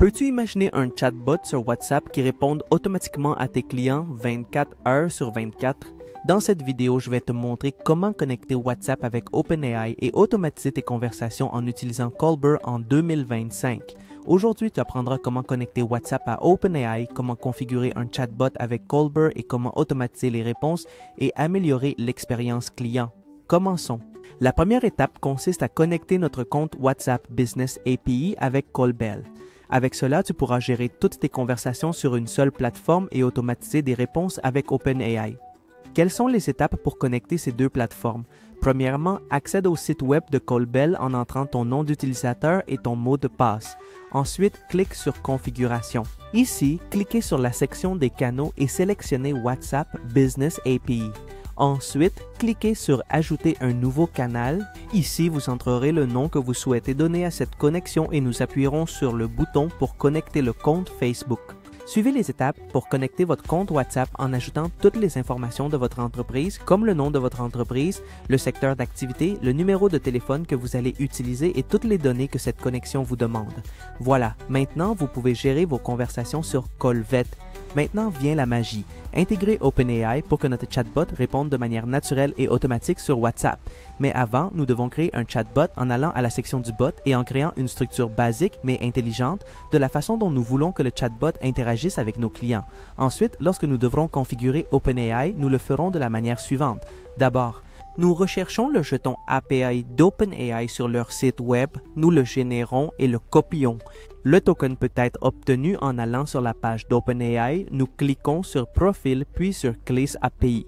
Peux-tu imaginer un chatbot sur WhatsApp qui réponde automatiquement à tes clients 24 heures sur 24? Dans cette vidéo, je vais te montrer comment connecter WhatsApp avec OpenAI et automatiser tes conversations en utilisant Kolber en 2025. Aujourd'hui, tu apprendras comment connecter WhatsApp à OpenAI, comment configurer un chatbot avec Kolber et comment automatiser les réponses et améliorer l'expérience client. Commençons. La première étape consiste à connecter notre compte WhatsApp Business API avec Kolber. Avec cela, tu pourras gérer toutes tes conversations sur une seule plateforme et automatiser des réponses avec OpenAI. Quelles sont les étapes pour connecter ces deux plateformes? Premièrement, accède au site web de Kolber en entrant ton nom d'utilisateur et ton mot de passe. Ensuite, clique sur Configuration. Ici, cliquez sur la section des canaux et sélectionnez WhatsApp Business API. Ensuite, cliquez sur Ajouter un nouveau canal. Ici, vous entrerez le nom que vous souhaitez donner à cette connexion et nous appuierons sur le bouton pour connecter le compte Facebook. Suivez les étapes pour connecter votre compte WhatsApp en ajoutant toutes les informations de votre entreprise, comme le nom de votre entreprise, le secteur d'activité, le numéro de téléphone que vous allez utiliser et toutes les données que cette connexion vous demande. Voilà, maintenant vous pouvez gérer vos conversations sur Kolber. Maintenant vient la magie. Intégrer OpenAI pour que notre chatbot réponde de manière naturelle et automatique sur WhatsApp. Mais avant, nous devons créer un chatbot en allant à la section du bot et en créant une structure basique mais intelligente de la façon dont nous voulons que le chatbot interagisse avec nos clients. Ensuite, lorsque nous devrons configurer OpenAI, nous le ferons de la manière suivante. D'abord, nous recherchons le jeton API d'OpenAI sur leur site web, nous le générons et le copions. Le token peut être obtenu en allant sur la page d'OpenAI, nous cliquons sur Profil puis sur Clés API.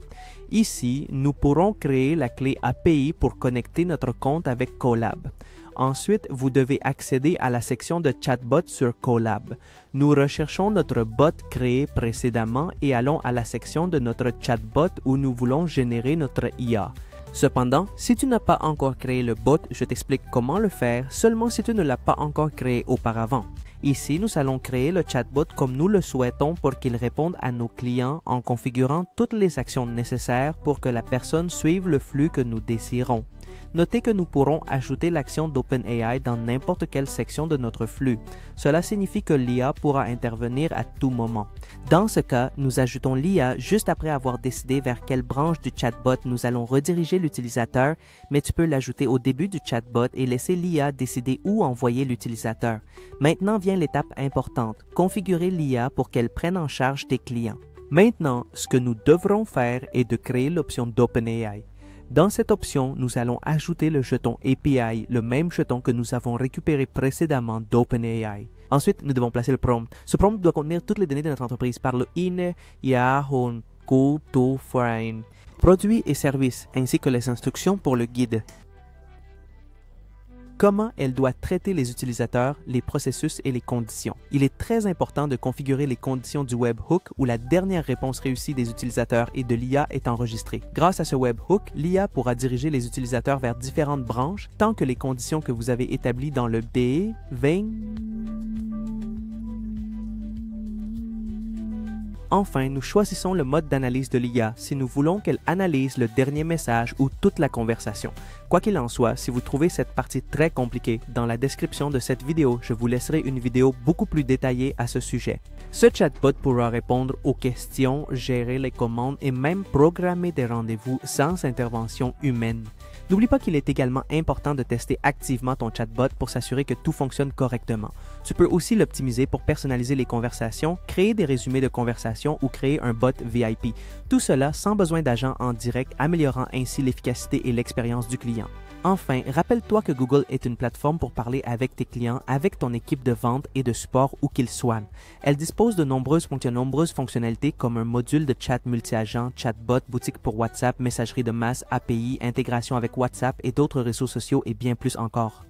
Ici, nous pourrons créer la clé API pour connecter notre compte avec Kolab. Ensuite, vous devez accéder à la section de chatbot sur Kolab. Nous recherchons notre bot créé précédemment et allons à la section de notre chatbot où nous voulons générer notre IA. Cependant, si tu n'as pas encore créé le bot, je t'explique comment le faire seulement si tu ne l'as pas encore créé auparavant. Ici, nous allons créer le chatbot comme nous le souhaitons pour qu'il réponde à nos clients en configurant toutes les actions nécessaires pour que la personne suive le flux que nous désirons. Notez que nous pourrons ajouter l'action d'OpenAI dans n'importe quelle section de notre flux. Cela signifie que l'IA pourra intervenir à tout moment. Dans ce cas, nous ajoutons l'IA juste après avoir décidé vers quelle branche du chatbot nous allons rediriger l'utilisateur, mais tu peux l'ajouter au début du chatbot et laisser l'IA décider où envoyer l'utilisateur. Maintenant vient l'étape importante, configurer l'IA pour qu'elle prenne en charge tes clients. Maintenant, ce que nous devrons faire est de créer l'option d'OpenAI. Dans cette option, nous allons ajouter le jeton API, le même jeton que nous avons récupéré précédemment d'OpenAI. Ensuite, nous devons placer le prompt. Ce prompt doit contenir toutes les données de notre entreprise par le INE, Yahoo, Kutufrein, produits et services, ainsi que les instructions pour le guide. Comment elle doit traiter les utilisateurs, les processus et les conditions. Il est très important de configurer les conditions du webhook où la dernière réponse réussie des utilisateurs et de l'IA est enregistrée. Grâce à ce webhook, l'IA pourra diriger les utilisateurs vers différentes branches tant que les conditions que vous avez établies dans le B20. Enfin, nous choisissons le mode d'analyse de l'IA si nous voulons qu'elle analyse le dernier message ou toute la conversation. Quoi qu'il en soit, si vous trouvez cette partie très compliquée, dans la description de cette vidéo, je vous laisserai une vidéo beaucoup plus détaillée à ce sujet. Ce chatbot pourra répondre aux questions, gérer les commandes et même programmer des rendez-vous sans intervention humaine. N'oublie pas qu'il est également important de tester activement ton chatbot pour s'assurer que tout fonctionne correctement. Tu peux aussi l'optimiser pour personnaliser les conversations, créer des résumés de conversations ou créer un bot VIP. Tout cela sans besoin d'agents en direct, améliorant ainsi l'efficacité et l'expérience du client. Enfin, rappelle-toi que Google est une plateforme pour parler avec tes clients, avec ton équipe de vente et de support où qu'ils soient. Elle dispose de nombreuses fonctionnalités comme un module de chat multi-agent, chatbot, boutique pour WhatsApp, messagerie de masse, API, intégration avec WhatsApp et d'autres réseaux sociaux et bien plus encore.